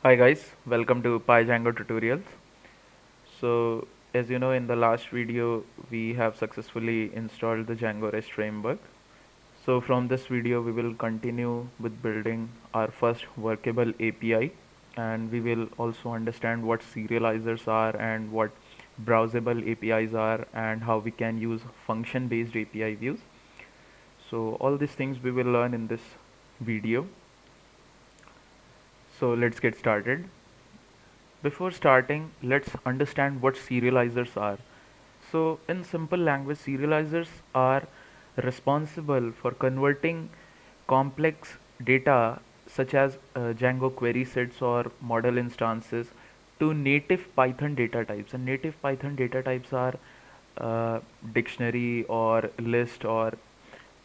Hi guys, welcome to PyDjango tutorials. So as you know, in the last video we have successfully installed the Django REST framework. So from this video we will continue with building our first workable API, and we will also understand what serializers are and what browsable APIs are and how we can use function based API views. So all these things we will learn in this video. So let's get started. Before starting, let's understand what serializers are. So, in simple language, serializers are responsible for converting complex data such as Django query sets or model instances to native Python data types. And native Python data types are dictionary or list or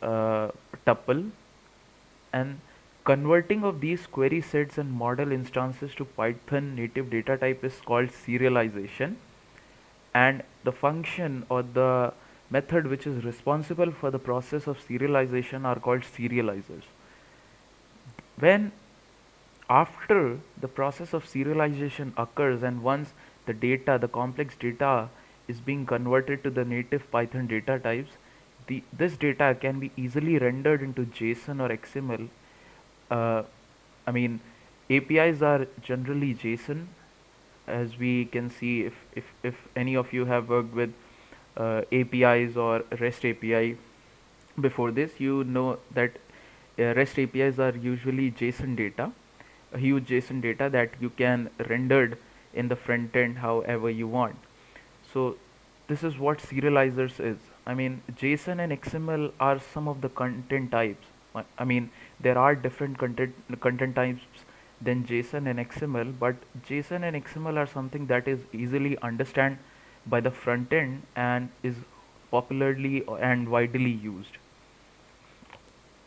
uh, tuple, and converting of these query sets and model instances to Python native data type is called serialization, and the function or the method which is responsible for the process of serialization are called serializers. When after the process of serialization occurs and once the complex data is being converted to the native Python data types, this data can be easily rendered into JSON or XML. uh, I mean, APIs are generally JSON, as we can see if any of you have worked with APIs or REST API before this, you know that REST APIs are usually JSON data, a huge JSON data that you can rendered in the front end however you want. So this is what serializers is. I mean, JSON and XML are some of the content types. I mean, there are different content types than JSON and XML, but JSON and XML are something that is easily understand by the front end and is popularly and widely used.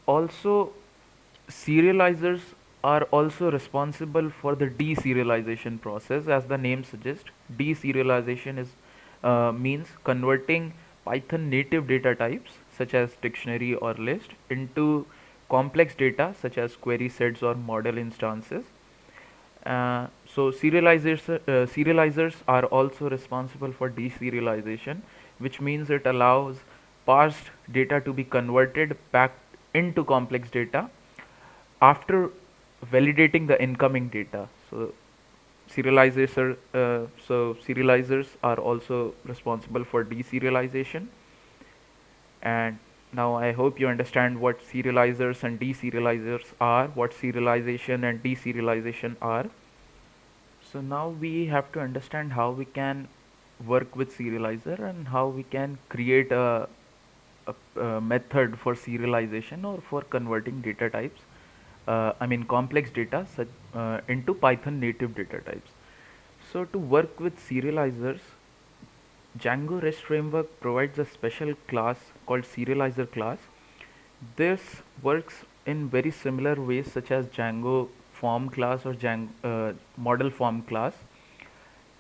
Also, serializers are also responsible for the deserialization process. As the name suggests, deserialization is means converting Python native data types such as dictionary or list into complex data such as query sets or model instances. Serializers are also responsible for deserialization, which means it allows parsed data to be converted back into complex data after validating the incoming data. Serializers are also responsible for deserialization. And now I hope you understand what serializers and deserializers are, what serialization and deserialization are. So now we have to understand how we can work with serializer and how we can create a method for serialization or for converting data types, I mean complex data into Python native data types. So to work with serializers, Django REST framework provides a special class called serializer class. This works in very similar ways such as Django form class or Django model form class,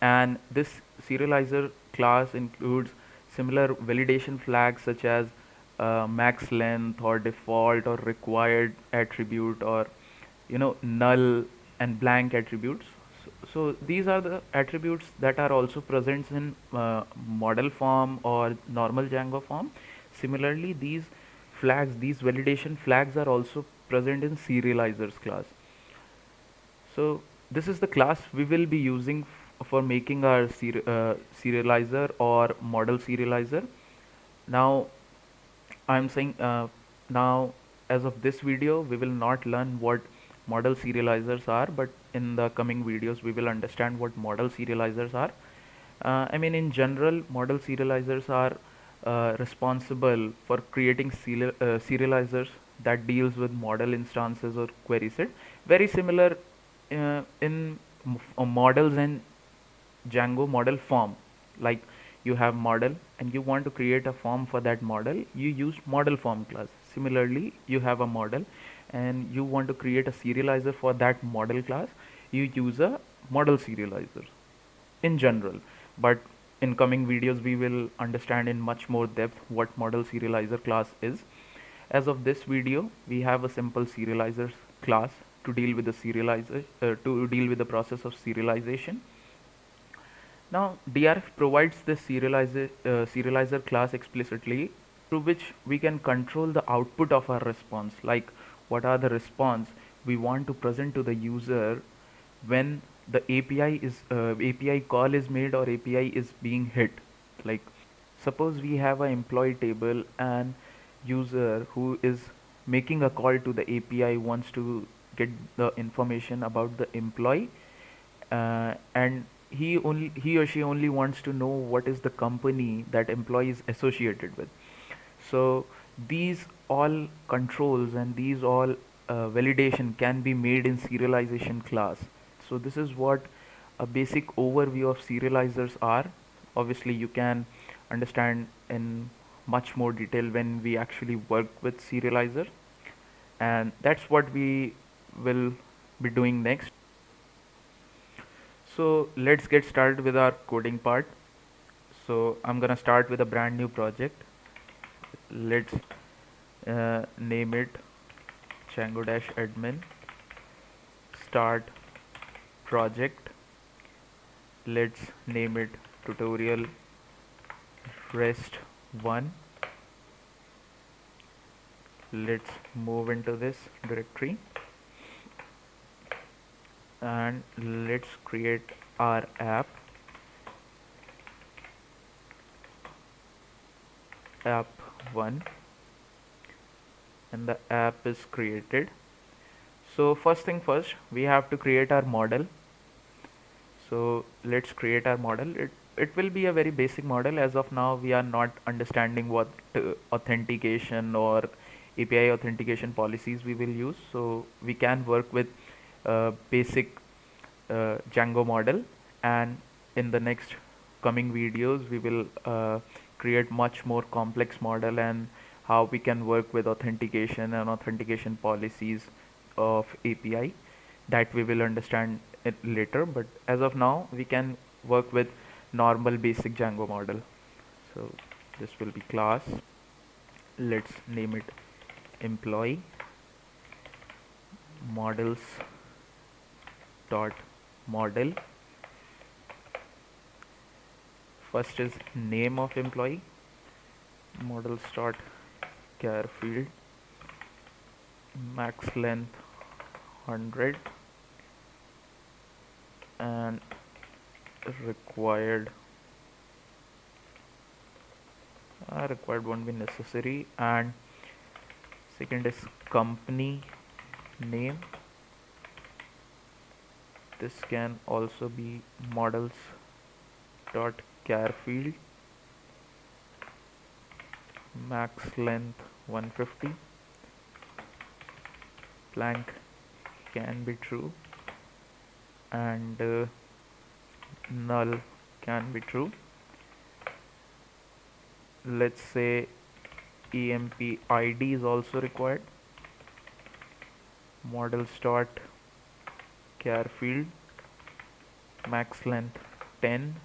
and this serializer class includes similar validation flags such as max length or default or required attribute, or null and blank attributes. So these are the attributes that are also present in model form or normal Django form. Similarly, these validation flags are also present in serializers class. So this is the class we will be using for making our serializer or model serializer. Now I'm saying now, as of this video, we will not learn what model serializers are, but in the coming videos we will understand what model serializers are. I mean, in general, model serializers are responsible for creating serializers that deals with model instances or query set. Very similar in models and Django model form. Like, you have model and you want to create a form for that model, you use model form class. Similarly, you have a model and you want to create a serializer for that model class, you use a model serializer in general. But in coming videos we will understand in much more depth what model serializer class is. As of this video, we have a simple serializers class to deal with the process of serialization. Now, DRF provides this serializer class explicitly, through which we can control the output of our response, like what are the response we want to present to the user when the API call is made or API is being hit. Like, suppose we have an employee table and user who is making a call to the API wants to get the information about the employee, and he or she only wants to know what is the company that employee is associated with. So these all controls and these all validation can be made in serialization class. So this is what a basic overview of serializers are. Obviously you can understand in much more detail when we actually work with serializer, and that's what we will be doing next. So let's get started with our coding part. So I'm gonna start with a brand new project. Let's name it Django Dash admin start project. Let's name it tutorial rest 1. Let's move into this directory and let's create our app 1, and the app is created. So first thing first, we have to create our model. So let's create our model. It will be a very basic model. As of now we are not understanding what authentication or API authentication policies we will use, so we can work with basic Django model, and in the next coming videos we will create much more complex model and how we can work with authentication and authentication policies of API. That we will understand it later, but as of now we can work with normal basic Django model. So this will be class. Let's name it employee models dot model. First is name of employee, models dot char field, max length 100, and required required won't be necessary. And second is company name. This can also be models dot char field, max length 150, blank can be true, and null can be true. Let's say emp id is also required, models dot char field, max length 10,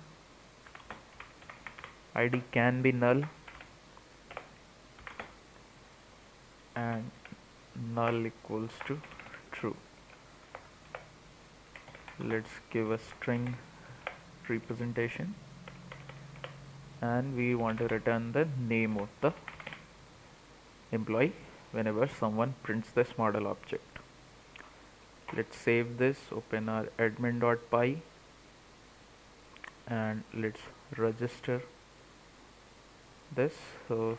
id can be null, and null equals to true. Let's give a string representation, and we want to return the name of the employee whenever someone prints this model object. Let's save this, open our admin.py, and let's register this. So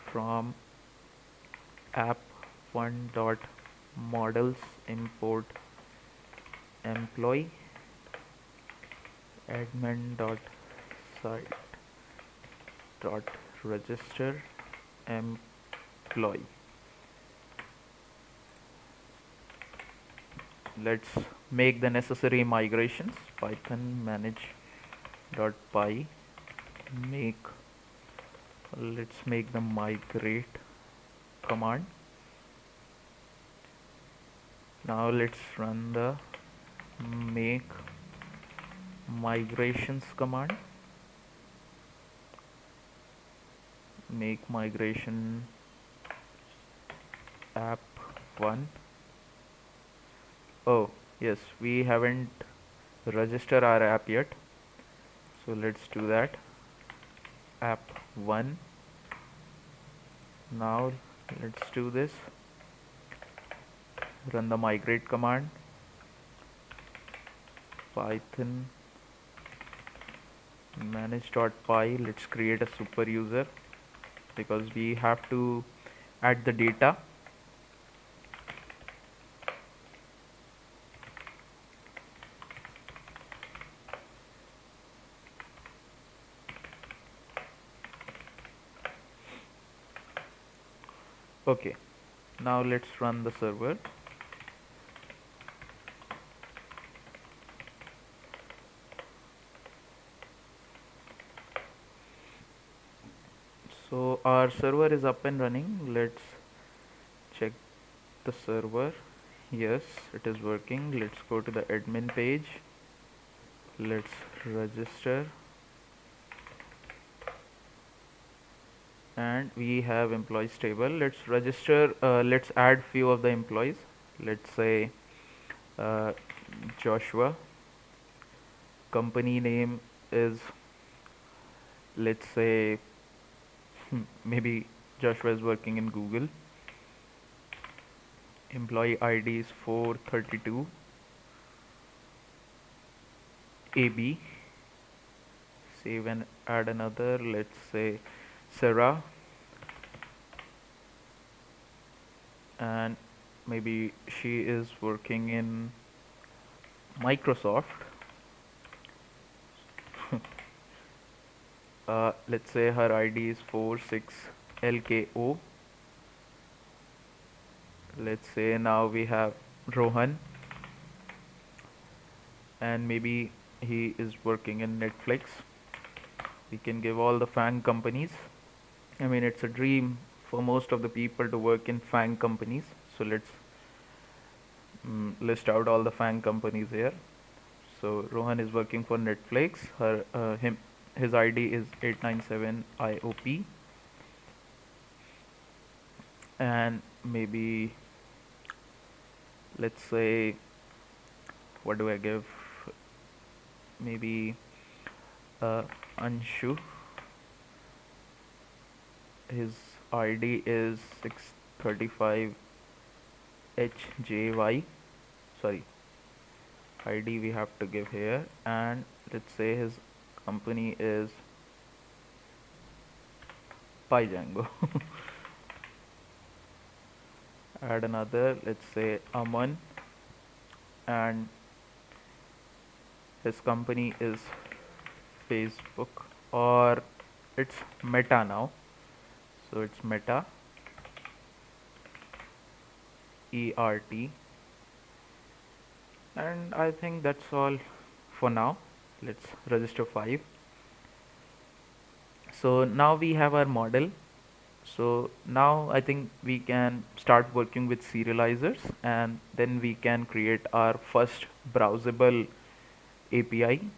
from app1.models import employee admin.site dot register employee. Let's make the necessary migrations. Python manage.py make, let's make the migrate command. Now let's run the make migrations command. Make migration app1 Oh, yes, we haven't registered our app yet. So let's do that. App 1. Now let's do this. Run the migrate command. Python manage.py. Let's create a super user because we have to add the data. Okay, now let's run the server. So our server is up and running. Let's check the server. Yes, it is working. Let's go to the admin page. Let's register, and we have employees table. Let's register. Let's add few of the employees. Let's say uh, Joshua. Company name is, let's say, maybe Joshua is working in Google. Employee ID is 432. AB. Save and add another. Let's say Sarah, and maybe she is working in Microsoft. Let's say her ID is 46LKO. Let's say now we have Rohan, and maybe he is working in Netflix. We can give all the FANG companies. I mean, it's a dream for most of the people to work in FANG companies. So let's list out all the FANG companies here. So Rohan is working for Netflix. His ID is 897 IOP, and maybe let's say, what do I give? Maybe Anshu. His ID is 635 HJY. Sorry, ID we have to give here, and let's say his company is PyDjango. Add another, let's say Aman, and his company is Facebook, or it's Meta now. So it's Meta, ERT, and I think that's all for now. Let's register 5. So now we have our model. So now I think we can start working with serializers, and then we can create our first browsable API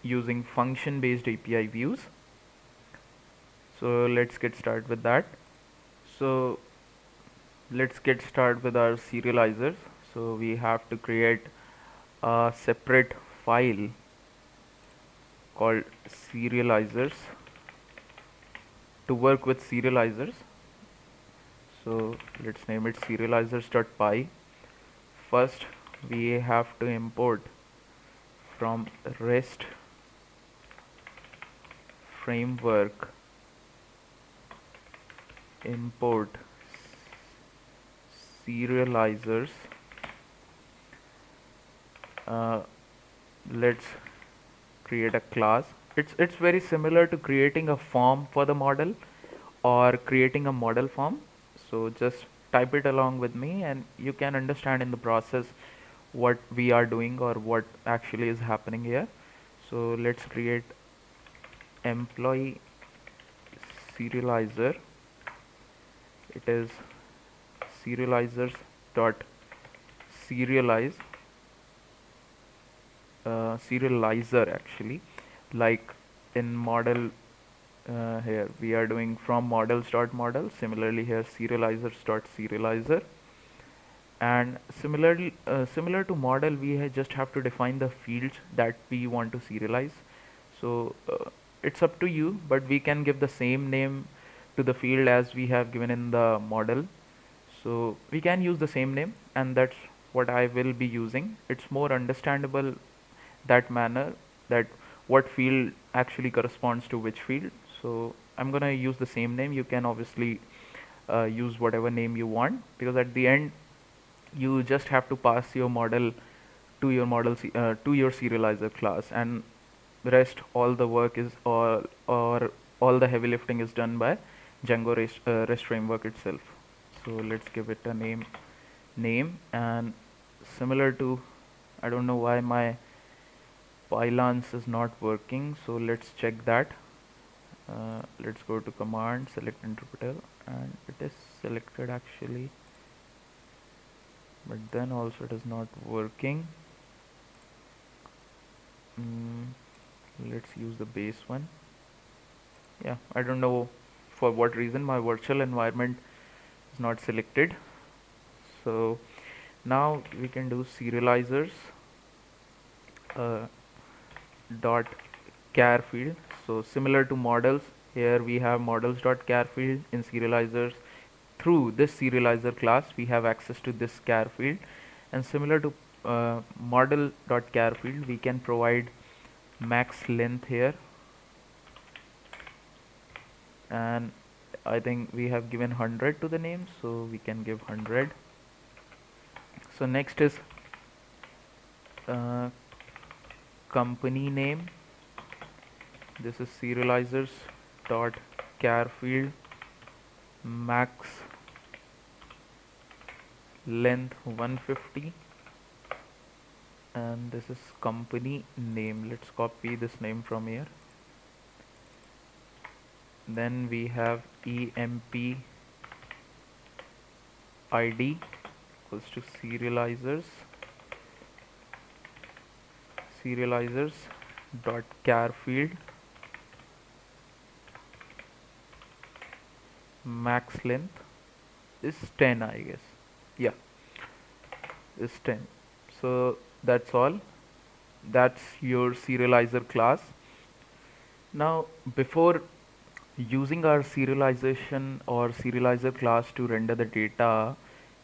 using function based API views. So let's get started with that. So let's get started with our serializers. So we have to create a separate file called serializers to work with serializers. So let's name it serializers.py. First we have to import from REST framework, import serializers. uh, let's create a class. It's very similar to creating a form for the model or creating a model form. So just type it along with me, and you can understand in the process what we are doing or what actually is happening here. So let's create employee serializer. It is serializers dot serialize, serializer actually, like in model. Here we are doing from models dot model. Similarly here serializers dot serializer, And similar to model, we just have to define the fields that we want to serialize. So it's up to you, but we can give the same name to the field as we have given in the model. So we can use the same name, and that's what I will be using. It's more understandable that manner, that what field actually corresponds to which field. So I'm gonna use the same name. You can obviously use whatever name you want, because at the end you just have to pass your model to your to your serializer class, and rest all the work is all the heavy lifting is done by Django REST framework itself. So let's give it a name, and similar to, I don't know why my pylons is not working, so let's check that. Let's go to command, select interpreter, and it is selected actually, but then also it is not working. mm, let's use the base one. Yeah, I don't know for what reason my virtual environment is not selected. So now we can do serializers uh, dot char field. So similar to models, here we have models dot char field in serializers. Through this serializer class we have access to this char field, and similar to model dot char field, we can provide max length here, and I think we have given 100 to the name, so we can give 100. So next is uh, company name. This is serializers dot char field, max length 150, and this is company name. Let's copy this name from here. Then we have emp id equals to serializers dot char field, max length is 10, I guess. Yeah, is 10. So that's all. That's your serializer class. Now before using our serialization or serializer class to render the data,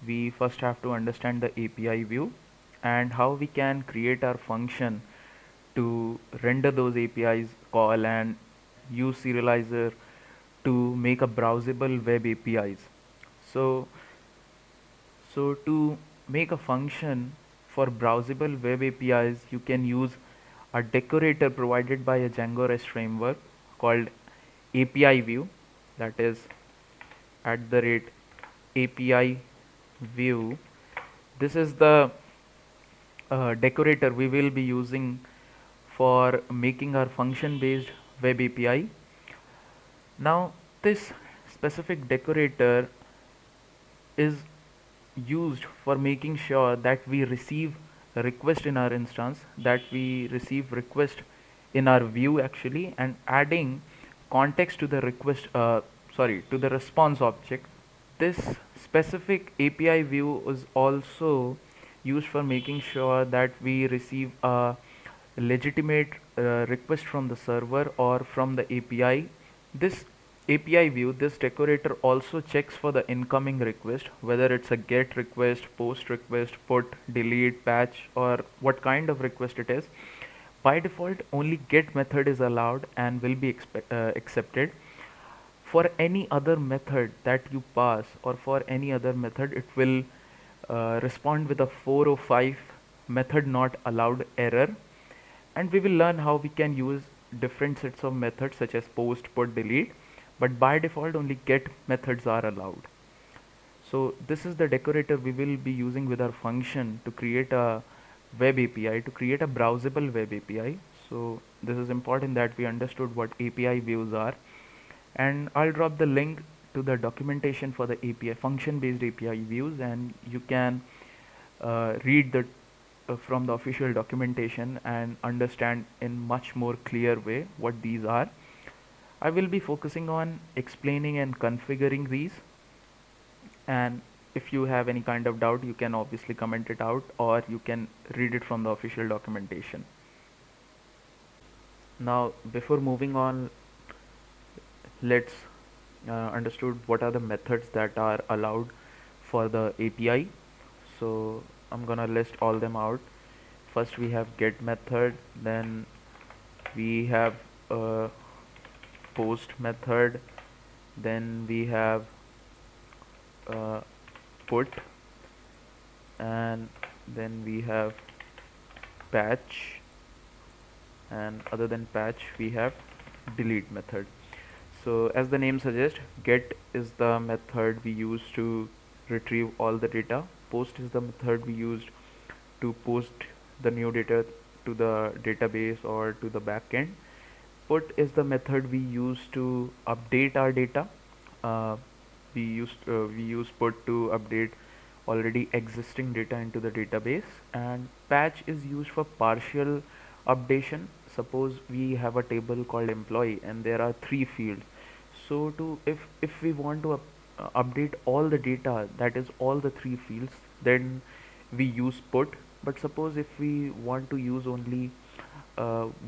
we first have to understand the API view and how we can create our function to render those APIs call and use serializer to make a browsable web APIs. So so to make a function for browsable web APIs, you can use a decorator provided by a Django REST framework called API view, that is at the rate API view. This is the decorator we will be using for making our function based web API. Now this specific decorator is used for making sure that we receive a request in our instance, that we receive request in our view actually, and adding context to the request, to the response object. This specific API view is also used for making sure that we receive a legitimate request from the server or from the API. This API view, this decorator also checks for the incoming request, whether it's a GET request, POST request, PUT, delete, patch, or what kind of request it is. By default, only GET method is allowed and will be accepted. For any other method that you pass, or for any other method, it will respond with a 405 method not allowed error. And we will learn how we can use different sets of methods such as post, put, delete, but by default only get methods are allowed. So this is the decorator we will be using with our function to create a web API, to create a browsable web API. So this is important that we understood what API views are, and I'll drop the link to the documentation for the API function based API views, and you can read the from the official documentation and understand in much more clear way what these are. I will be focusing on explaining and configuring these, and if you have any kind of doubt, you can obviously comment it out, or you can read it from the official documentation. Now, before moving on, let's understood what are the methods that are allowed for the API. So I'm gonna list all them out. First we have get method, then we have a post method, then we have uh, put, and then we have patch, and other than patch we have delete method. So as the name suggests, get is the method we use to retrieve all the data. Post is the method we used to post the new data to the database or to the backend. Put is the method we use to update our data. Uh, we use put to update already existing data into the database, and patch is used for partial updation. Suppose we have a table called employee and there are three fields. So to if we want to update all the data, that is all the three fields, then we use put. But suppose if we want to use only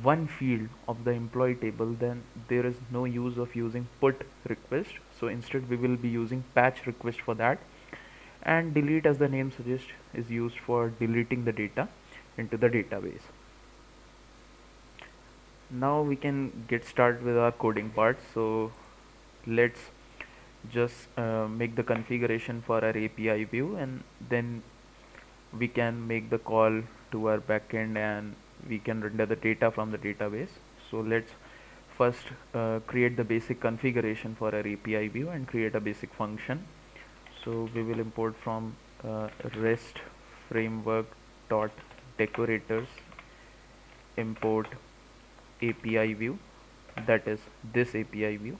one field of the employee table, then there is no use of using put request. So instead we will be using patch request for that. And delete, as the name suggests, is used for deleting the data into the database. Now we can get started with our coding part. So let's just make the configuration for our API view, and then we can make the call to our backend and we can render the data from the database. So let's first create the basic configuration for our API view and create a basic function. So we will import from REST framework dot decorators import API view, that is this API view.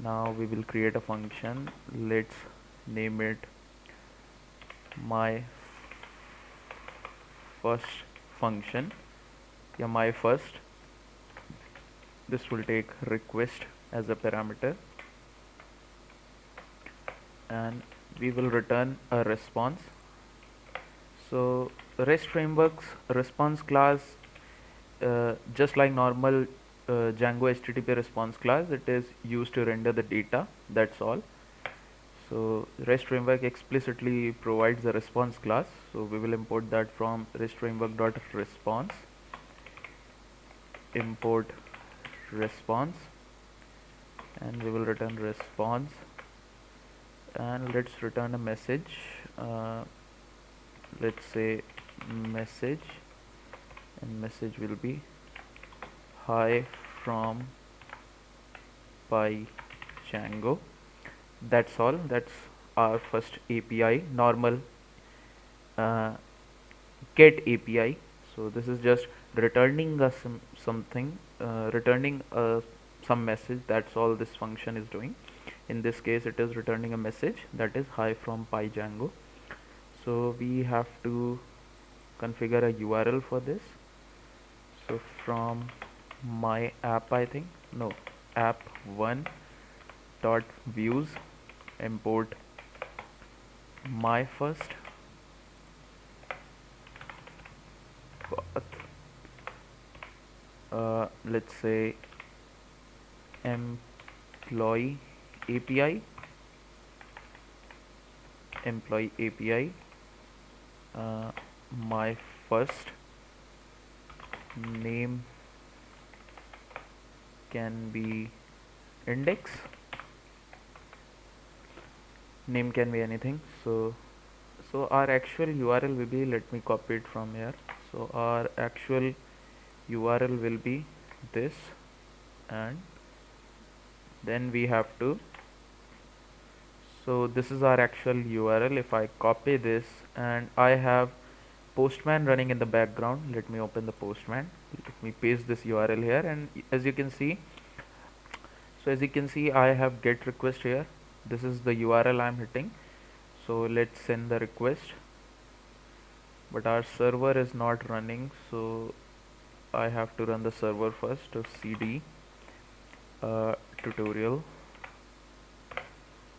Now we will create a function. Let's name it my first function. Yeah, my first. This will take request as a parameter, and we will return a response. So REST framework's response class, just like normal Django HTTP response class, it is used to render the data, that's all. So REST framework explicitly provides a response class, so we will import that from REST framework.response import response, and we will return response, and let's return a message. Let's say message, and message will be hi from PyDjango. That's all. That's our first API, normal uh, get API. So this is just returning us something, returning some message. That's all this function is doing. In this case, it is returning a message that is hi from PyDjango. So we have to configure a URL for this. So from my app, I think, no, app1 dot views import my first path, let's say employee API, uh, my first name can be index, name can be anything. So our actual URL will be, let me copy it from here. So our actual URL will be this, and then we have to, so this is our actual URL. If I copy this, and I have Postman running in the background, let me open the Postman, let me paste this URL here, and as you can see, so as you can see, I have get request here. This is the URL I'm hitting. So let's send the request, but our server is not running, so I have to run the server first. So cd tutorial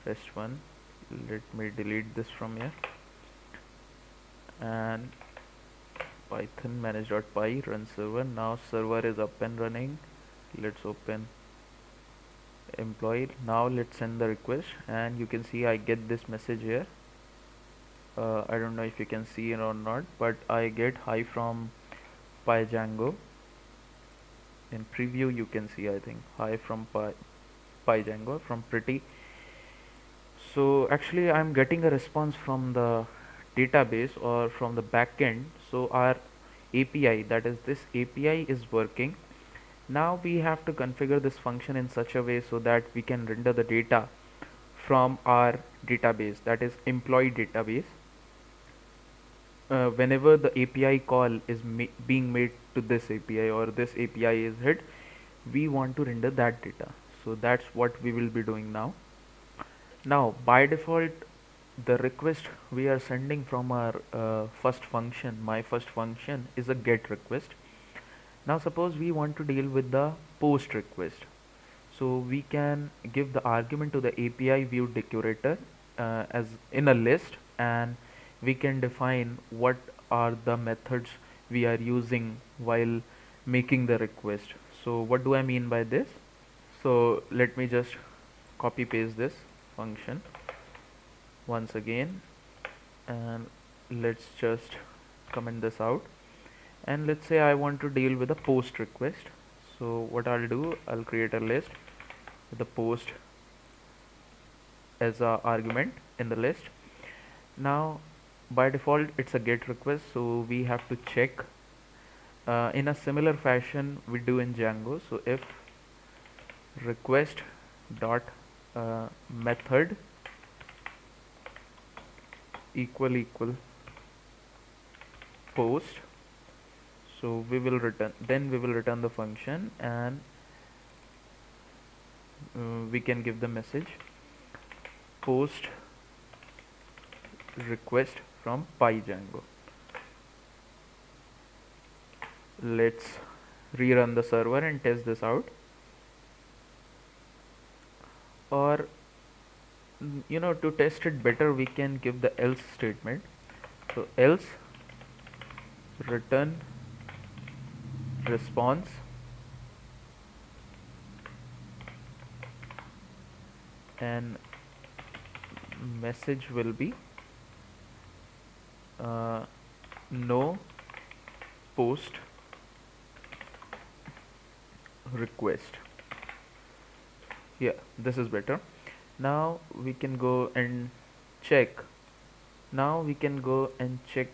rest1 let me delete this from here, and python manage.py run server. Now server is up and running. Let's open employee. Now let's send the request, and you can see I get this message here. I don't know if you can see it or not, but I get hi from PyDjango. In preview you can see, I think, hi from PyDjango from Pretty. So actually I'm getting a response from the database or from the backend. So our API, that is this API, is working. Now we have to configure this function in such a way so that we can render the data from our database, that is employee database. Whenever the API call is being made to this API, or this API is hit, we want to render that data. So that's what we will be doing now. Now by default, the request we are sending from our first function, my first function, is a get request. Now suppose we want to deal with the post request. So we can give the argument to the API view decorator as in a list, and we can define what are the methods we are using while making the request. So what do I mean by this? So let me just copy paste this function once again, and let's just comment this out, and let's say I want to deal with a post request. So what I'll do, I'll create a list with the post as a argument in the list. Now by default it's a get request, so we have to check in a similar fashion we do in Django. So if request dot method equal post, so we will return, then we will return the function, and we can give the message post request from PyDjango. Let's rerun the server and test this out. Or to test it better, we can give the else statement. So else return response and message will be no post request. Yeah, this is better. Now we can go and check. Now we can go and check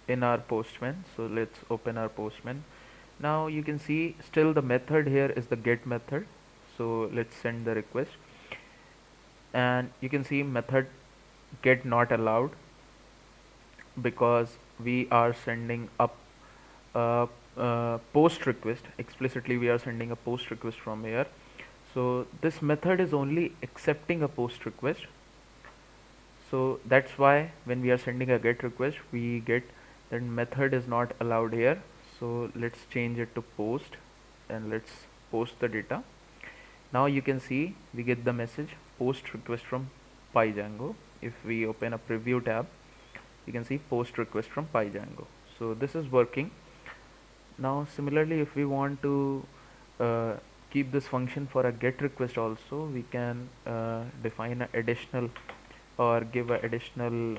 in our Postman. So let's open our Postman. Now you can see still the method here is the get method. So let's send the request, and you can see method get not allowed because we are sending up a post request. Explicitly we are sending a post request from here. So this method is only accepting a post request. So that's why when we are sending a get request, we get that method is not allowed here. So let's change it to post, and let's post the data. Now you can see we get the message post request from PyDjango. If we open a preview tab, you can see post request from PyDjango. So this is working. Now similarly, if we want to keep this function for a get request also, we can define an additional or give an additional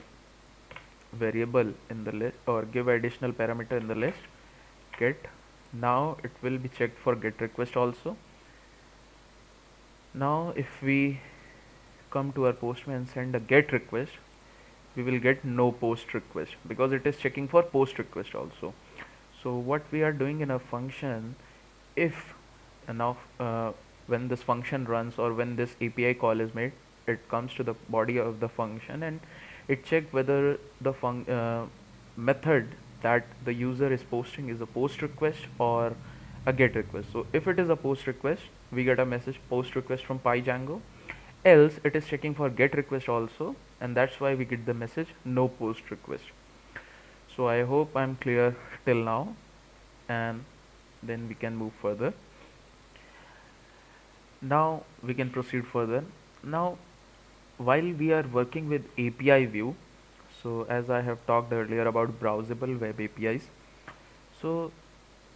variable in the list, or give an additional parameter in the list, get. Now it will be checked for get request also. Now if we come to our Postman and send a get request, we will get no post request because it is checking for post request also. So what we are doing in a function, if now when this function runs or when this API call is made, it comes to the body of the function and it checks whether the method that the user is posting is a post request or a get request. So if it is a post request, we get a message post request from PyDjango. Else it is checking for get request also, and that's why we get the message no post request. So I hope I'm clear till now, and then we can move further. Now we can proceed further. Now while we are working with API view, so as I have talked earlier about browsable web APIs, so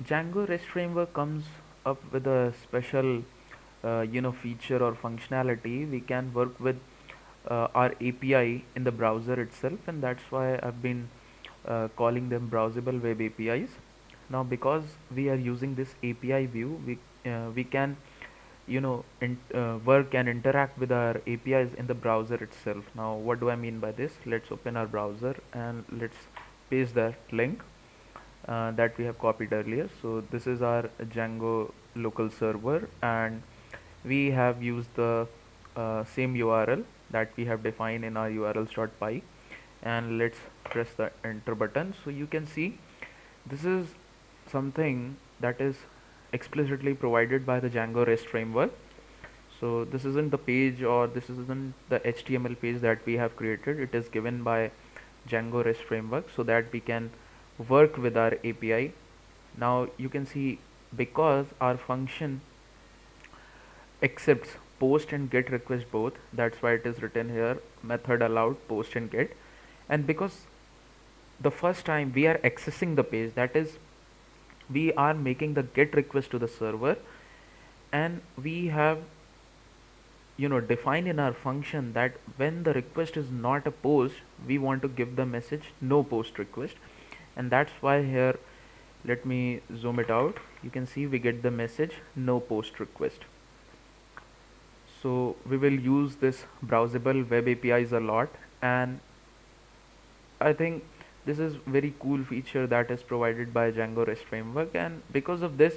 Django REST framework comes up with a special feature or functionality. We can work with our API in the browser itself, and that's why I've been calling them browsable web APIs. Now because we are using this API view, we can work and interact with our APIs in the browser itself. Now what do I mean by this? Let's open our browser and let's paste that link that we have copied earlier. So this is our Django local server, and we have used the same URL that we have defined in our urls.py, and let's press the enter button. So you can see this is something that is explicitly provided by the Django REST framework. So this isn't the page, or this isn't the HTML page that we have created. It is given by Django REST framework so that we can work with our API. Now you can see, because our function accepts post and get request both, that's why it is written here method allowed post and get. And because the first time we are accessing the page, that is, we are making the get request to the server, and we have define in our function that when the request is not a post, we want to give the message no post request. And that's why here, let me zoom it out, you can see we get the message no post request. So we will use this browsable web APIs a lot, and I think this is very cool feature that is provided by Django REST framework. And because of this,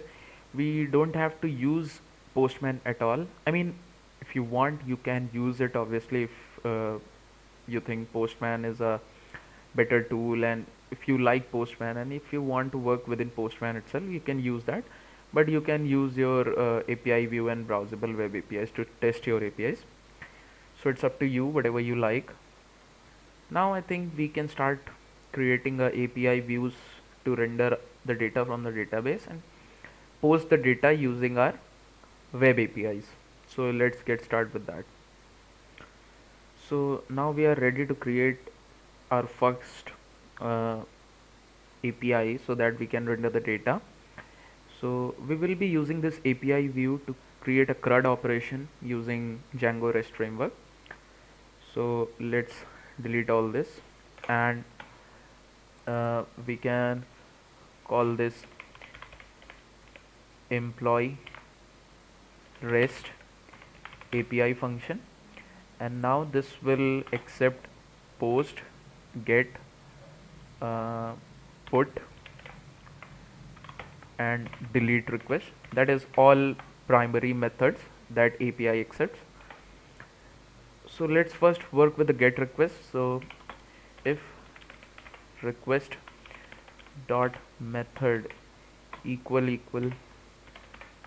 we don't have to use Postman at all. I mean, if you want, you can use it, obviously, if you think Postman is a better tool, and if you like Postman, and if you want to work within Postman itself, you can use that. But you can use your API view and browsable web APIs to test your APIs. So it's up to you, whatever you like. Now I think we can start creating a API views to render the data from the database and post the data using our web APIs. So let's get started with that. So now we are ready to create our first API so that we can render the data. So we will be using this API view to create a CRUD operation using Django REST framework. So let's delete all this, and we can call this employee REST API function, and now this will accept post, get, put, and delete request. That is all primary methods that API accepts. So let's first work with the get request. So if request dot method equal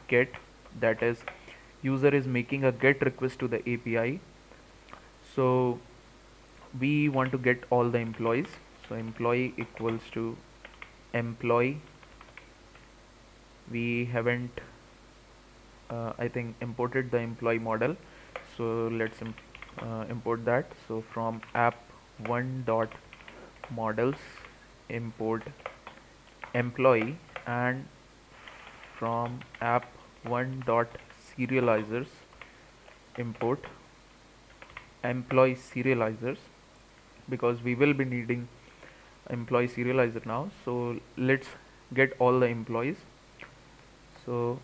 get, that is, user is making a get request to the API, so we want to get all the employees. So employee equals to employee. We haven't I think imported the employee model, so let's import that. So from app1 dot models import employee, and from app1 dot serializers import employee serializers, because we will be needing employee serializer now. So let's get all the employees. So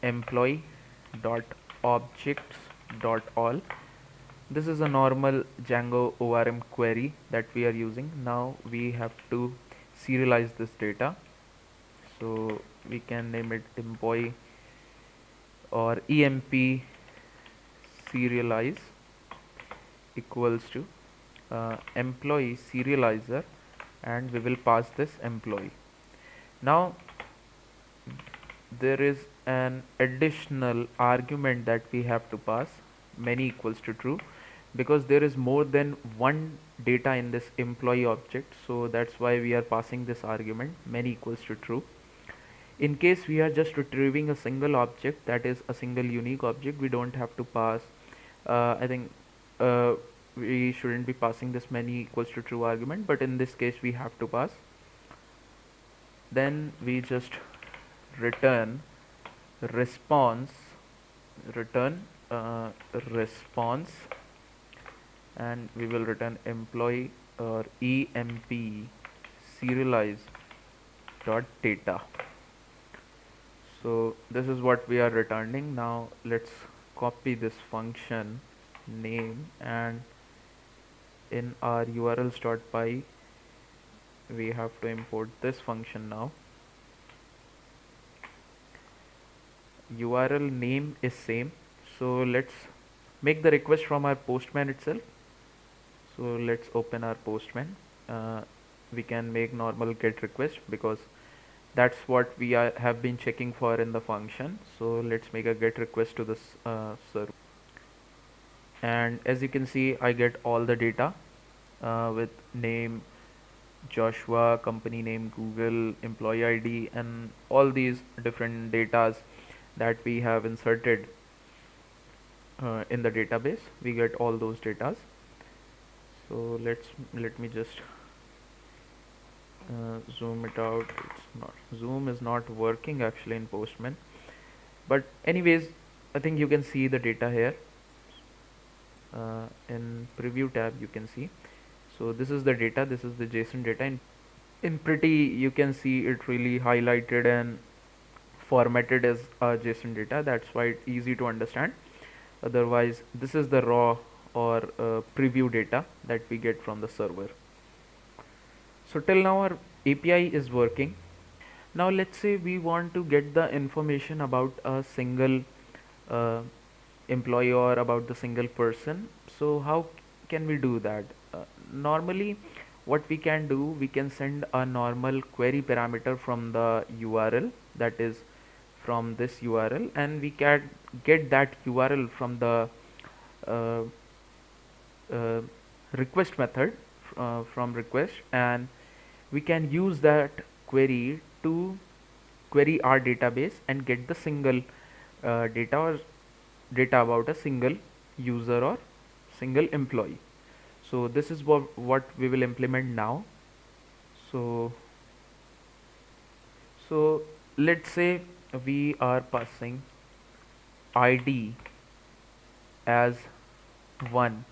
employee dot objects dot all, this is a normal Django ORM query that we are using. Now we have to serialize this data, so we can name it employee or emp serialize equals to employee serializer, and we will pass this employee. Now there is an additional argument that we have to pass, many equals to true, because there is more than one data in this employee object, so that's why we are passing this argument many equals to true. In case we are just retrieving a single object, that is a single unique object, we don't have to pass I think uh, we shouldn't be passing this many equals to true argument, but in this case we have to pass. Then we just return response, return response, and we will return employee or emp serialize dot data. So this is what we are returning. Now let's copy this function name, and in our urls.py we have to import this function. Now URL name is same, so let's make the request from our postman itself. So let's open our postman. We can make normal get request because that's what we have been checking for in the function. So let's make a get request to this server, and as you can see I get all the data with name Joshua, company name Google, employee ID, and all these different datas that we have inserted in the database. We get all those datas. So let me just zoom it out. It's not, zoom is not working actually in Postman, but anyways I think you can see the data here. In preview tab you can see, so this is the data, this is the JSON data. In pretty you can see it really highlighted and formatted as JSON data. That's why it's easy to understand. Otherwise this is the raw or preview data that we get from the server. So till now our API is working. Now let's say we want to get the information about a single uh, employee or about the single person. So how can we do that? Normally what we can do, we can send a normal query parameter from the URL, that is from this URL, and we can get that URL from the uh, uh, request method from request, and we can use that query to query our database and get the single data or data about a single user or single employee. So this is what we will implement now. So let's say we are passing ID as 1.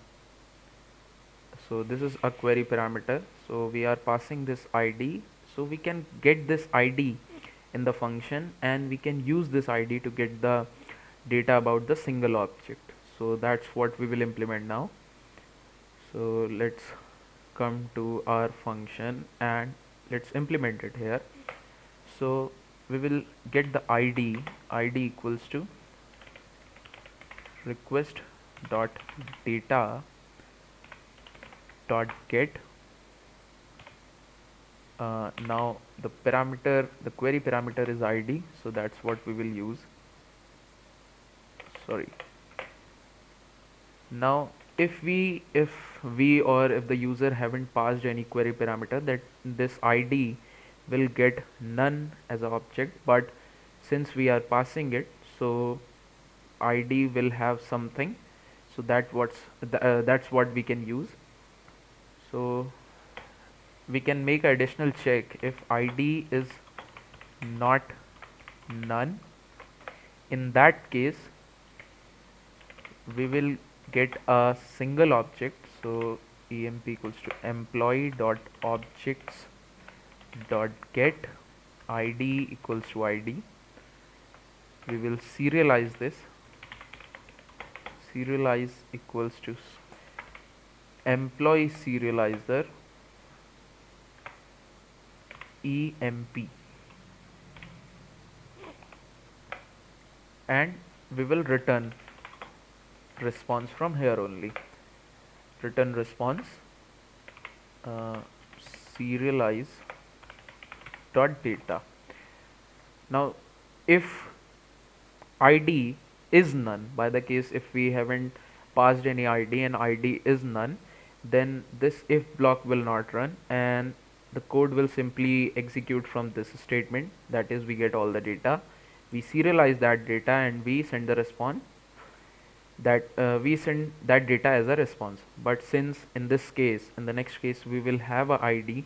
So this is a query parameter, so we are passing this ID, so we can get this ID in the function and we can use this ID to get the data about the single object. So that's what we will implement now. So let's come to our function and let's implement it here. So we will get the ID equals to request dot data dot get. Now the query parameter is ID, so that's what we will use. Sorry. Now if we or if the user haven't passed any query parameter, that this ID will get none as an object, but since we are passing it, so ID will have something, so that's what we can use. So we can make additional check. If ID is not none, in that case we will get a single object. So emp equals to employee dot objects dot get id equals to id. We will serialize this. Serialize equals to employee serializer emp, and we will return response from here only. Return response serialize dot data. Now if id is none, by the case if we haven't passed any id and id is none, then this if block will not run and the code will simply execute from this statement. That is, we get all the data, we serialize that data, and we send the response. that we send that data as a response. But since in this case, in the next case, we will have a ID,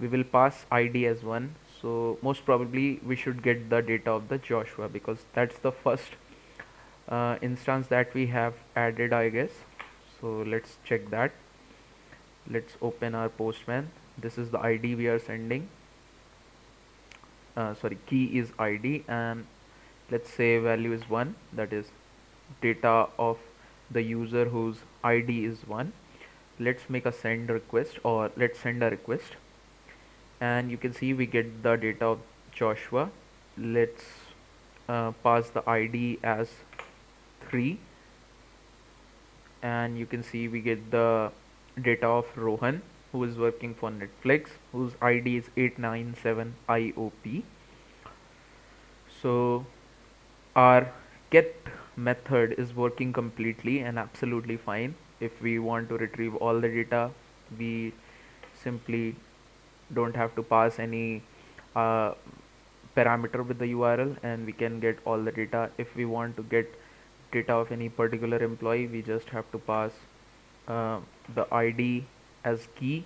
we will pass ID as 1, so most probably we should get the data of the Joshua, because that's the first instance that we have added, I guess. So let's check that. Let's open our Postman. This is the ID we are sending. Sorry, key is ID, and let's say value is 1, that is data of the user whose ID is 1. Let's make a send request, or let's send a request, and you can see we get the data of Joshua. Let's pass the ID as 3, and you can see we get the data of Rohan, who is working for Netflix, whose ID is 897IOP. So our get method is working completely and absolutely fine. If we want to retrieve all the data, we simply don't have to pass any uh, parameter with the URL, and we can get all the data. If we want to get data of any particular employee, we just have to pass uh, the ID as key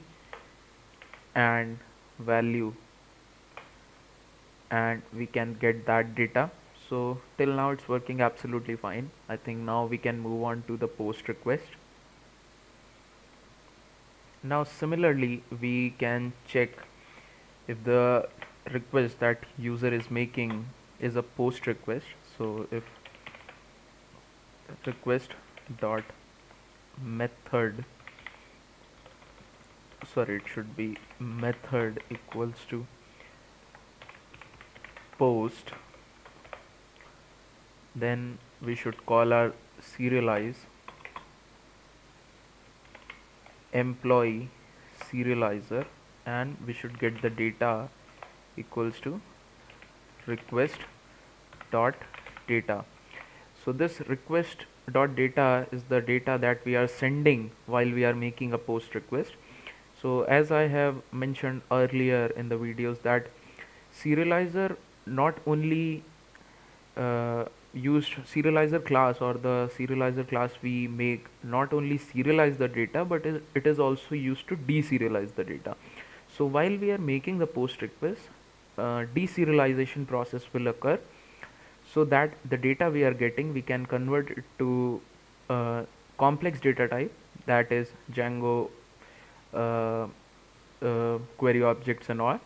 and value, and we can get that data. So till now it's working absolutely fine. I think now we can move on to the post request. Now similarly, we can check if the request that user is making is a post request. So if request dot method, sorry, it should be method equals to post, then we should call our serialize employee serializer, and we should get the data equals to request dot data. So this request dot data is the data that we are sending while we are making a post request. So as I have mentioned earlier in the videos, that serializer not only used serializer class, or the serializer class we make, not only serialize the data, but it is also used to deserialize the data. So while we are making the post request, deserialization process will occur, so that the data we are getting, we can convert it to complex data type, that is Django uh, query objects and all.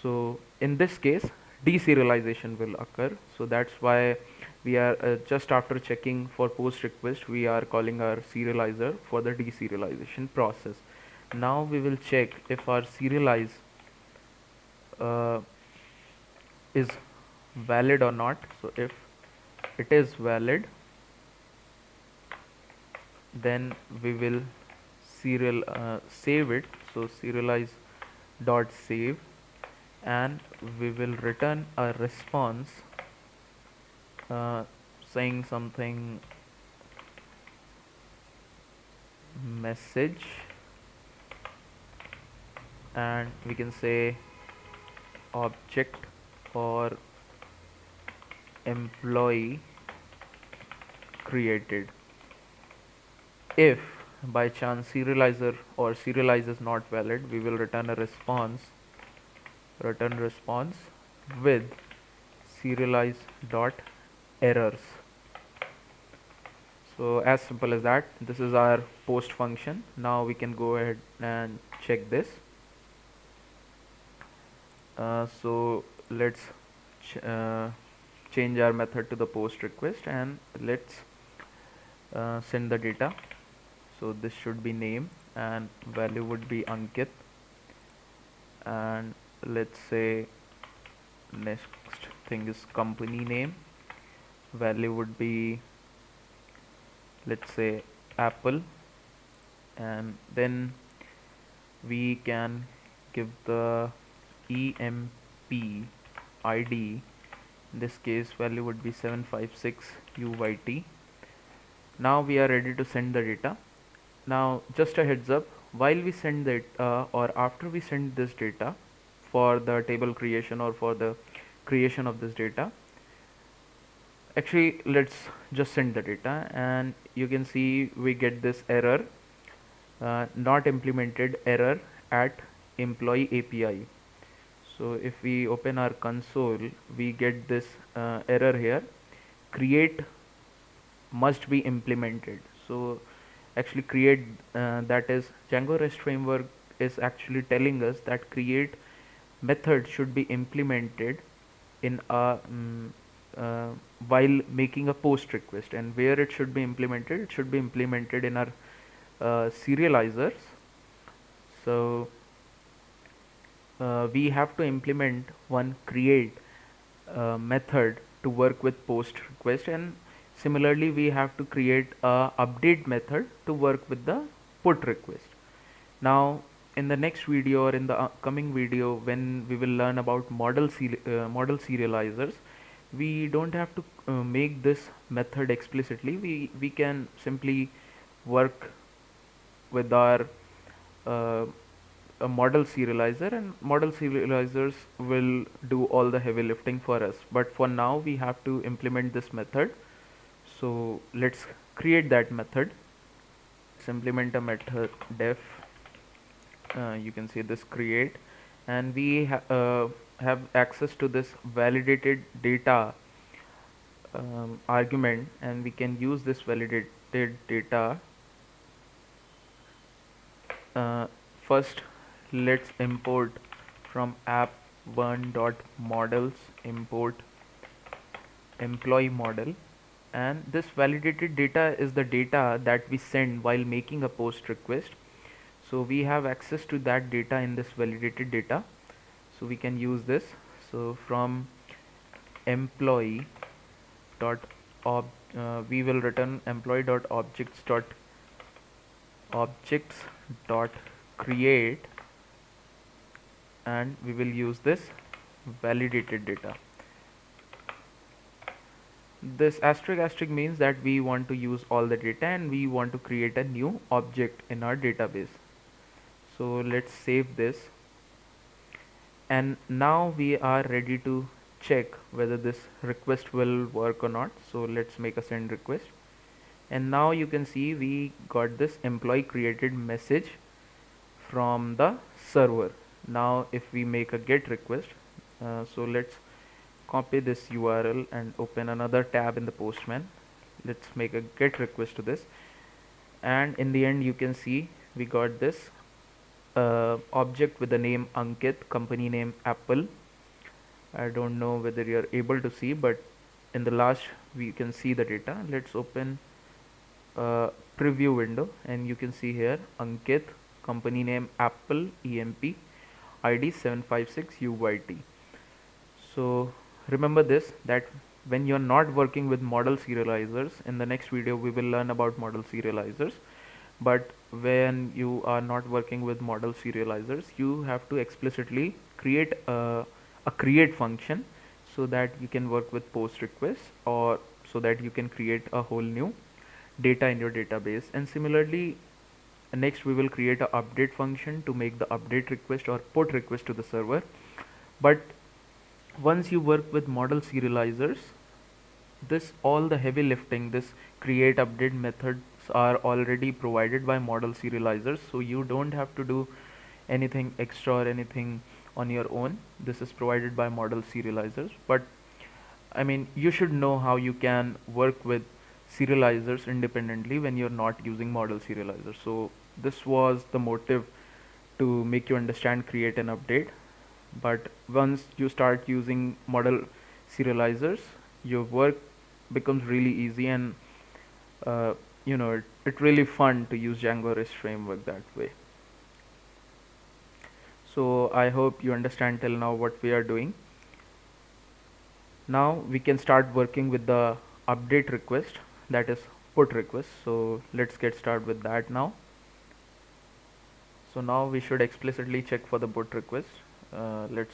So in this case, deserialization will occur. So that's why we are just after checking for post request, we are calling our serializer for the deserialization process. Now we will check if our serialize uh, is valid or not. So if it is valid, then we will save it. So serialize dot save, and we will return a response uh, saying something message, and we can say object or employee created. If by chance serializer or serialize is not valid, we will return a return response with serialize dot errors. So as simple as that. This is our post function. Now we can go ahead and check this. So let's ch change our method to the post request, and let's send the data. So this should be name, and value would be Ankit, and let's say next thing is company name. Value would be, let's say, Apple, and then we can give the EMP ID. In this case, value would be 756 UYT. Now we are ready to send the data. Now just a heads up, while we send it or after we send this data for the table creation or for the creation of this data, Actually, let's just send the data, and you can see we get this error, not implemented error at employee API. So if we open our console, we get this error here, create must be implemented. So actually create, that is Django REST framework is actually telling us that create method should be implemented in a uh, while making a post request, and where it should be implemented, it should be implemented in our serializers. So we have to implement one create method to work with post request, and similarly we have to create a update method to work with the put request. Now in the next video or in the upcoming video, when we will learn about model serializers, we don't have to make this method explicitly. We can simply work with our uh, a model serializer, and model serializers will do all the heavy lifting for us, but for now we have to implement this method. So let's create that method. Let's implement a method def, you can see this create, and we have access to this validated data argument, and we can use this validated data. uh, First, let's import from app1.models import employee model, and this validated data is the data that we send while making a post request. So we have access to that data in this validated data, so we can use this. So from employee dot we will return employee dot objects dot create, and we will use this validated data. This asterisk asterisk means that we want to use all the data and we want to create a new object in our database. So let's save this, and now we are ready to check whether this request will work or not. So let's make a send request, and now you can see we got this employee created message from the server. Now if we make a get request, so let's copy this URL and open another tab in the Postman. Let's make a get request to this, and in the end you can see we got this object with the name Ankit, company name Apple. I don't know whether you're able to see, but in the last we can see the data. Let's open a preview window, and you can see here Ankit, company name Apple, EMP, ID 756UYT. So remember this, that when you're not working with model serializers, in the next video we will learn about model serializers, but when you are not working with model serializers, you have to explicitly create a create function so that you can work with post requests, or so that you can create a whole new data in your database. And similarly, next we will create a update function to make the update request or put request to the server. But once you work with model serializers, this all the heavy lifting, this create update methods are already provided by model serializers, so you don't have to do anything extra or anything on your own. This is provided by model serializers. But I mean, you should know how you can work with serializers independently when you're not using model serializers. So this was the motive, to make you understand create and update. But once you start using model serializers, your work becomes really easy, and it's really fun to use Django REST framework that way. So I hope you understand till now what we are doing. Now we can start working with the update request, that is put request. So let's get started with that now. So now we should explicitly check for the put request. Let's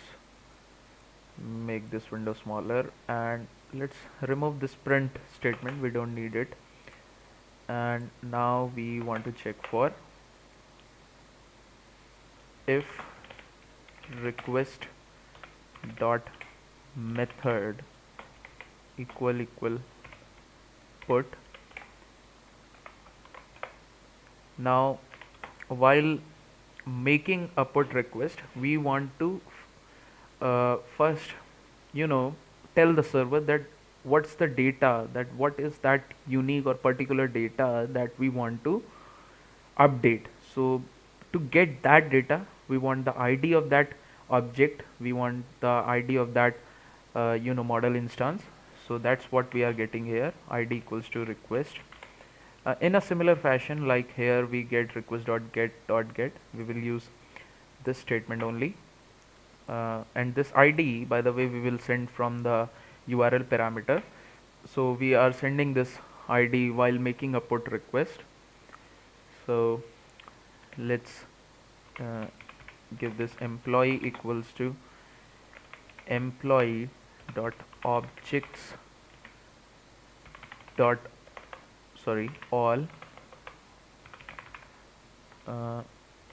make this window smaller, and let's remove this print statement, we don't need it. And now we want to check for if request dot method equal put. Now while making a put request, we want to first, you know, tell the server that what's the data, that what is that unique or particular data that we want to update. So to get that data, we want the ID of that object, we want the ID of that model instance. So that's what we are getting here, ID equals to request. In a similar fashion, like here we get request.get, we will use this statement only. And this ID, by the way, we will send from the URL parameter. So we are sending this ID while making a put request. So let's uh, give this employee equals to employee dot objects dot all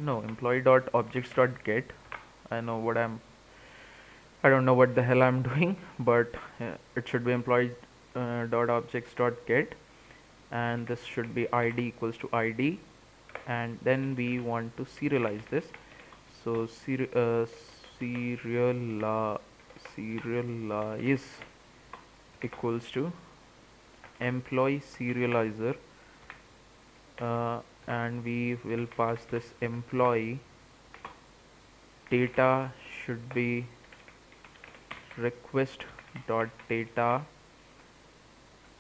no, employee dot objects dot get. I know what I don't know what the hell I'm doing, but it should be employee dot objects dot get, and this should be ID equals to ID, and then we want to serialize this. So serialize equals to employee serializer, and we will pass this employee data should be request dot data,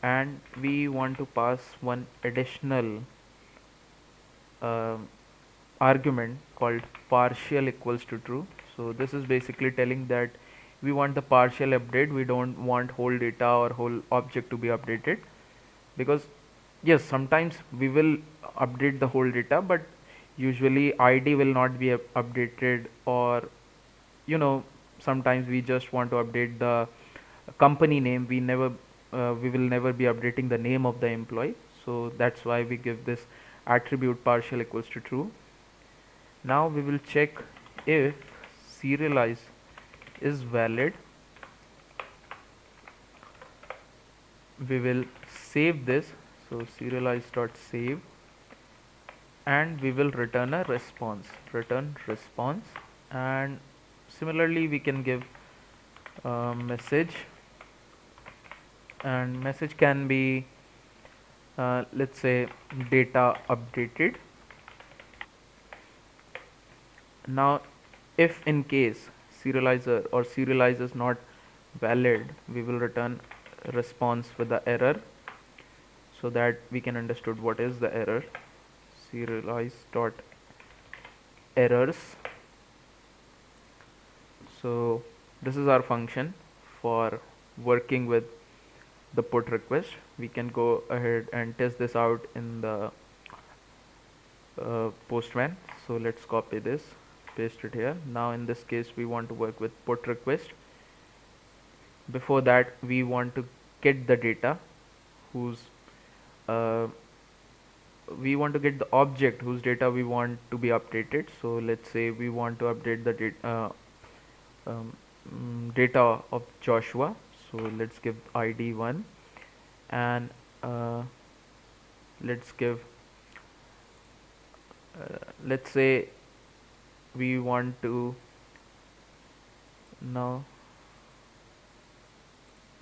and we want to pass one additional uh, argument called partial equals to true. So this is basically telling that we want the partial update, we don't want whole data or whole object to be updated, because yes, sometimes we will update the whole data, but usually ID will not be updated, or sometimes we just want to update the company name, we will never be updating the name of the employee. So that's why we give this attribute partial equals to true. Now we will check if serialize is valid. We will save this, so serialize dot save, and we will return a return response. And similarly we can give a message, and message can be let's say data updated. Now if in case serializer or serialize is not valid, we will return response with the error, so that we can understood what is the error. Serialize dot errors. So this is our function for working with the put request. We can go ahead and test this out in the Postman. So let's copy this, paste it here. Now in this case we want to work with put request. Before that we want to get the data whose uh, we want to get the object whose data we want to be updated. So let's say we want to update the um, data of Joshua. So let's give ID 1, and let's give let's say we want to now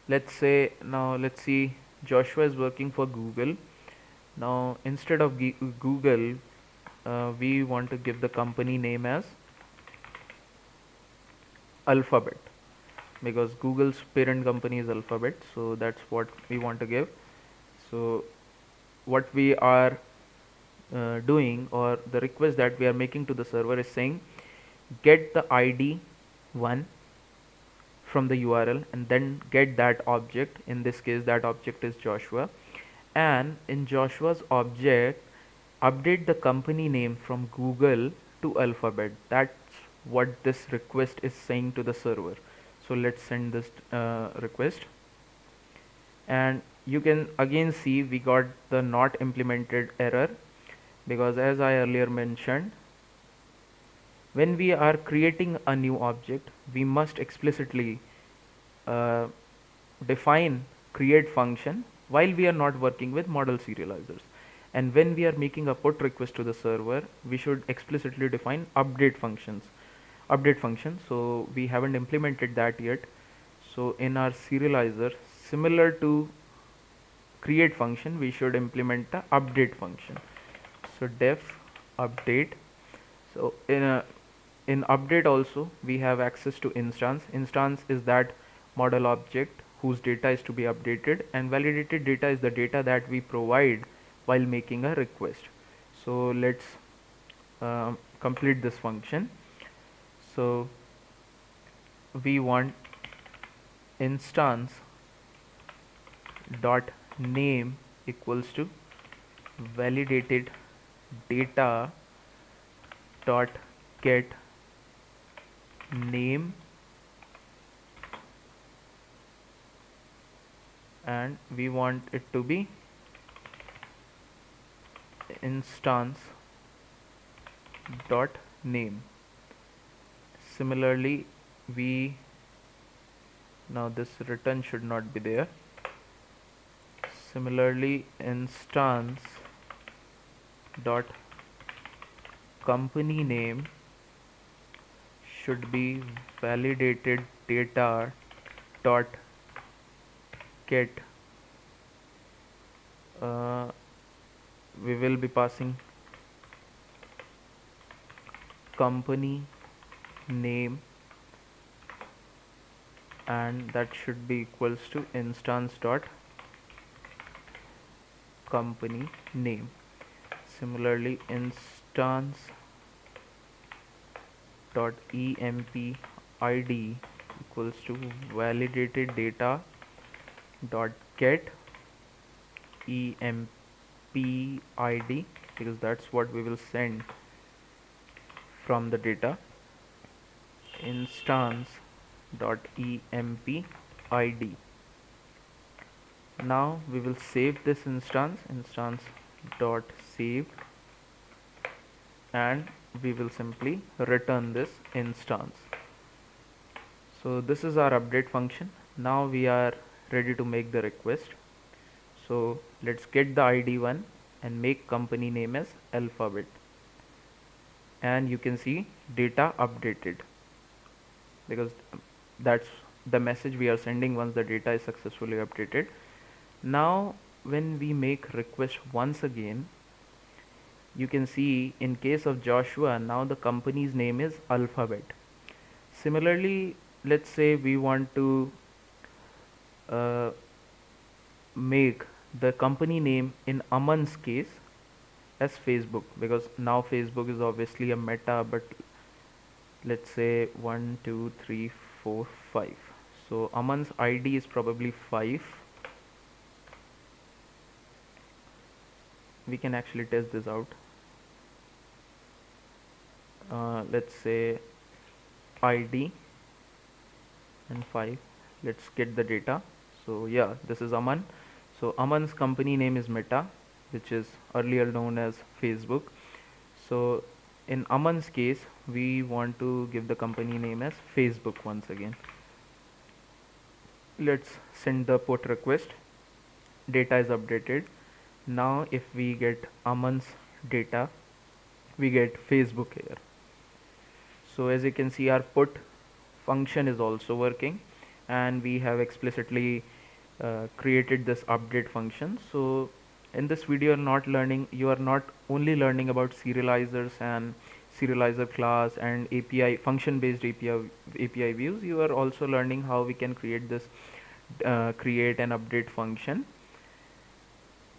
let's see Joshua is working for Google. Now instead of Google, we want to give the company name as Alphabet, because Google's parent company is Alphabet, so that's what we want to give. So what we are doing, or the request that we are making to the server, is saying get the ID 1 from the URL, and then get that object. In this case that object is Joshua, and in Joshua's object update the company name from Google to Alphabet. That's what this request is saying to the server. So let's send this request, and you can again see we got the not implemented error, because as I earlier mentioned, when we are creating a new object, we must explicitly uh, define create function while we are not working with model serializers. And when we are making a put request to the server, we should explicitly define update function. So we haven't implemented that yet. So in our serializer, similar to create function, we should implement the update function. So def update. So in update also we have access to instance. Instance is that model object whose data is to be updated, and validated data is the data that we provide while making a request. So let's complete this function. So we want instance dot name equals to validated data dot get name, and we want it to be instance dot name. Similarly, we now this return should not be there. Similarly, instance dot company name should be validated data dot get we will be passing company name, and that should be equals to instance dot company name. Similarly, instance dot emp id equals to validated data dot get emp id, because that's what we will send from the data. Instance dot emp id. Now we will save this instance dot save, and we will simply return this instance. So this is our update function. Now we are ready to make the request. So let's get the id one and make company name as alphabet, and you can see data updated, because that's the message we are sending once the data is successfully updated. Now when we make request once again, you can see in case of Joshua, now the company's name is alphabet. Similarly, let's say we want to uh, make the company name in Aman's case as Facebook, because now Facebook is obviously a meta, but let's say 1 2 3 4 5. So Aman's ID is probably 5. We can actually test this out. Let's say ID and 5. Let's get the data. So yeah, this is Aman. So Aman's company name is Meta, which is earlier known as Facebook. So in Aman's case, we want to give the company name as Facebook once again. Let's send the put request. Data is updated. Now if we get Aman's data, we get Facebook here. So as you can see, our put function is also working, and we have explicitly created this update function. So in this video you are not only learning about serializers and serializer class and API function based API views. You are also learning how we can create this create and update function.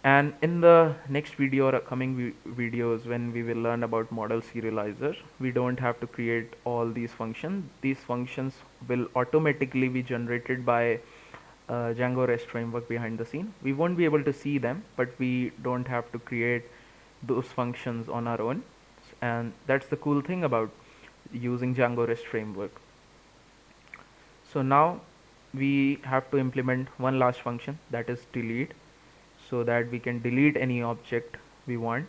And in the next video or upcoming videos, when we will learn about model serializer, we don't have to create all these functions. These functions will automatically be generated by Django REST framework behind the scene. We won't be able to see them, but we don't have to create those functions on our own. And that's the cool thing about using Django REST framework. So now we have to implement one last function, that is delete, so that we can delete any object we want.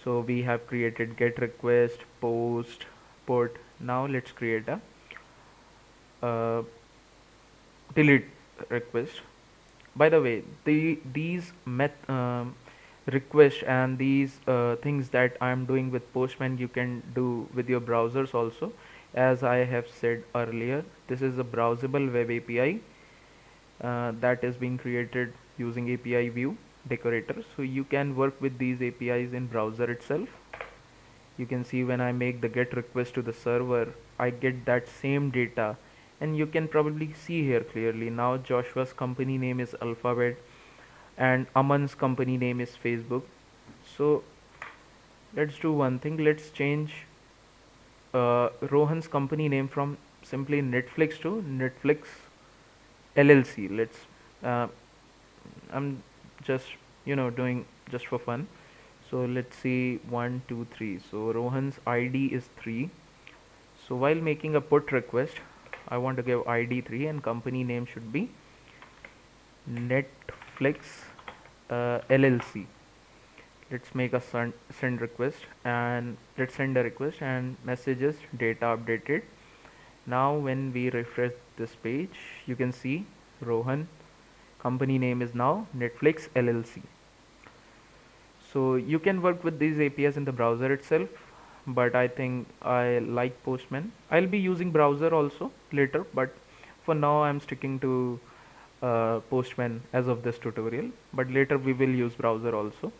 So we have created get request, post, put. Now let's create a delete request. By the way, these requests and these things that I'm doing with Postman, you can do with your browsers also. As I have said earlier, this is a browsable web API that is being created using API view decorator. So you can work with these APIs in browser itself. You can see when I make the get request to the server, I get that same data, and you can probably see here clearly. Now Joshua's company name is Alphabet and Aman's company name is Facebook. So let's do one thing. Let's change Rohan's company name from simply Netflix to Netflix LLC. Uh, I'm just doing just for fun. So let's see 1 2 3. So Rohan's ID is 3. So while making a put request, I want to give ID 3 and company name should be Netflix LLC. Let's make a send request and let's send a request and messages data updated. Now when we refresh this page, you can see Rohan company name is now Netflix LLC. So you can work with these APIs in the browser itself, but I think I like Postman. I'll be using browser also later, but for now I'm sticking to Postman as of this tutorial, but later we will use browser also.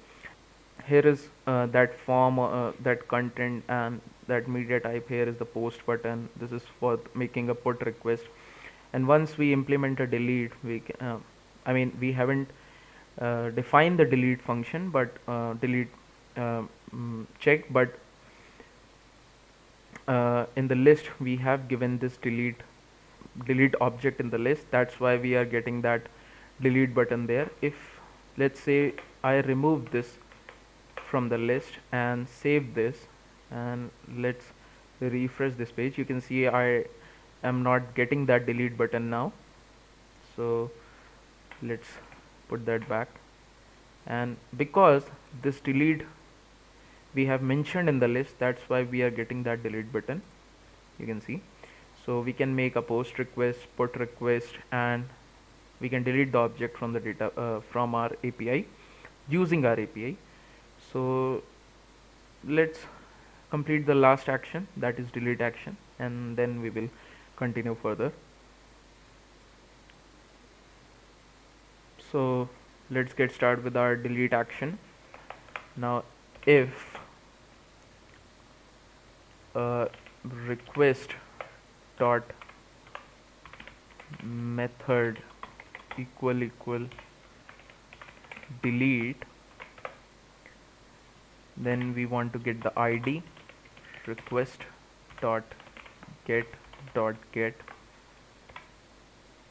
Here is that form, that content and that media type. Here is the post button. This is for making a put request, and once we implement a delete, I mean, we haven't defined the delete function, but delete check, but in the list we have given this delete object in the list. That's why we are getting that delete button there. If let's say I remove this from the list and save this, and let's refresh this page, you can see I am not getting that delete button now. So let's put that back, and because this delete we have mentioned in the list, that's why we are getting that delete button, you can see. So we can make a post request, put request, and we can delete the object from the data from our API using our API. So let's complete the last action, that is delete action, and then we will continue further. So let's get started with our delete action. Now if request dot method equal delete, then we want to get the ID request dot get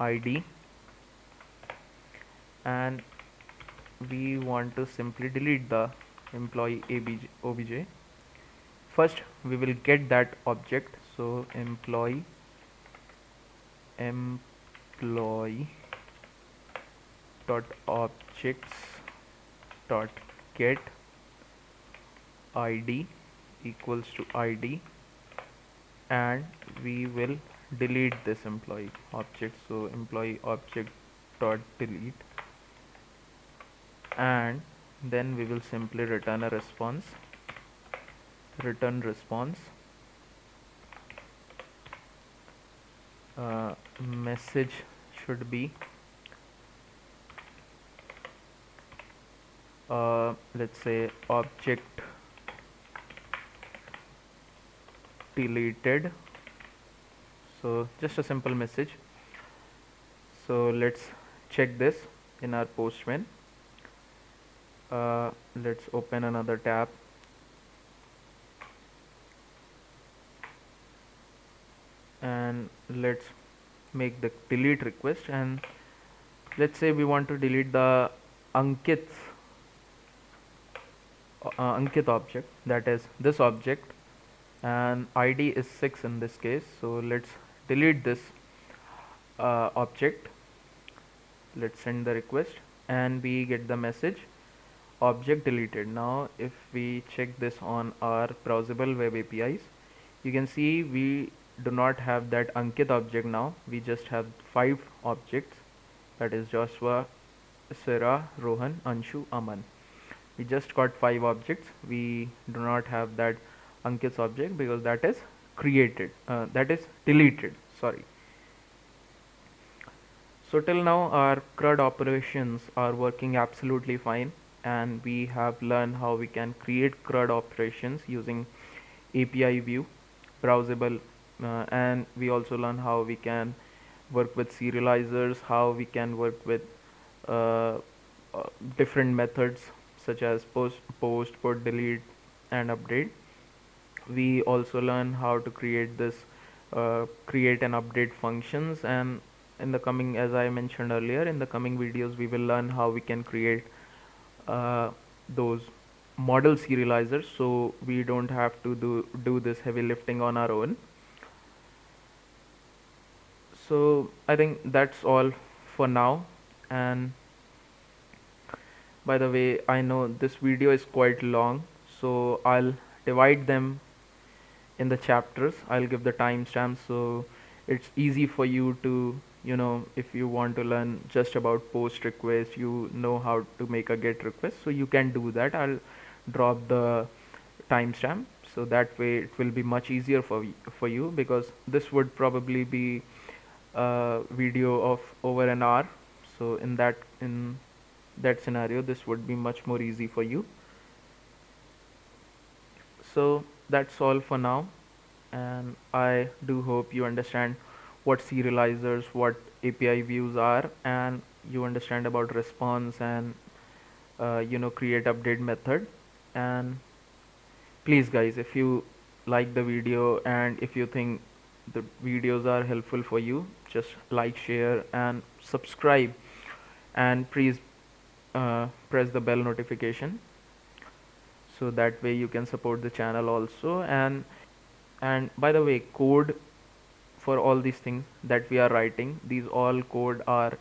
ID, and we want to simply delete the employee obj. First we will get that object, so employee dot objects dot get ID equals to ID, and we will delete this employee object, so employee object dot delete, and then we will simply return a response. Return response message should be let's say object deleted. So just a simple message. So let's check this in our Postman. Let's open another tab, and let's make the delete request, and let's say we want to delete the Ankit Ankit object, that is this object, and ID is 6 in this case. So let's delete this object. Let's send the request and we get the message object deleted. Now if we check this on our browsable web APIs, you can see we do not have that Ankit object now. We just have 5 objects, that is Joshua, Sarah, Rohan, Anshu, Aman. We just got 5 objects. We do not have that Ankit's object because that is created, that is deleted, sorry. So till now our CRUD operations are working absolutely fine, and we have learned how we can create CRUD operations using API view, browsable, and we also learn how we can work with serializers, how we can work with uh, different methods such as post, put, delete, and update. We also learn how to create this create and update functions, and in the coming, as I mentioned earlier, in the coming videos we will learn how we can create those model serializers so we don't have to do this heavy lifting on our own. So I think that's all for now. And by the way, I know this video is quite long, so I'll divide them in the chapters. I'll give the timestamps so it's easy for you to, if you want to learn just about post request, you know how to make a get request, so you can do that. I'll drop the timestamp so that way it will be much easier for you, because this would probably be a video of over an hour. So in that scenario, this would be much more easy for you. So that's all for now, and I do hope you understand what serializers, what API views are, and you understand about response and create update method. And please guys, if you like the video and if you think the videos are helpful for you, just like, share, and subscribe, and please press the bell notification so that way you can support the channel also. And by the way, code for all these things that we are writing, these all code are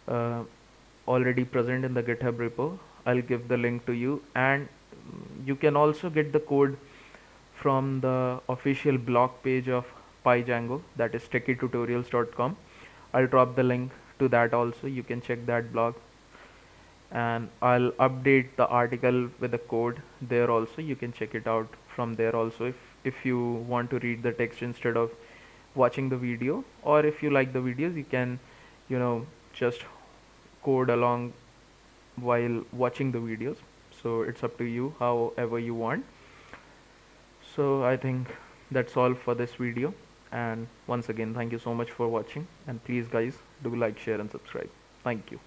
uh, already present in the GitHub repo. I'll give the link to you, and you can also get the code from the official blog page of PyDjango, that is techietutorials.com. I'll drop the link to that also. You can check that blog, and I'll update the article with the code there also. You can check it out from there also if you want to read the text instead of watching the video, or if you like the videos, you can just code along while watching the videos. So it's up to you, however you want. So I think that's all for this video, and once again, thank you so much for watching, and please guys, do like, share, and subscribe. Thank you.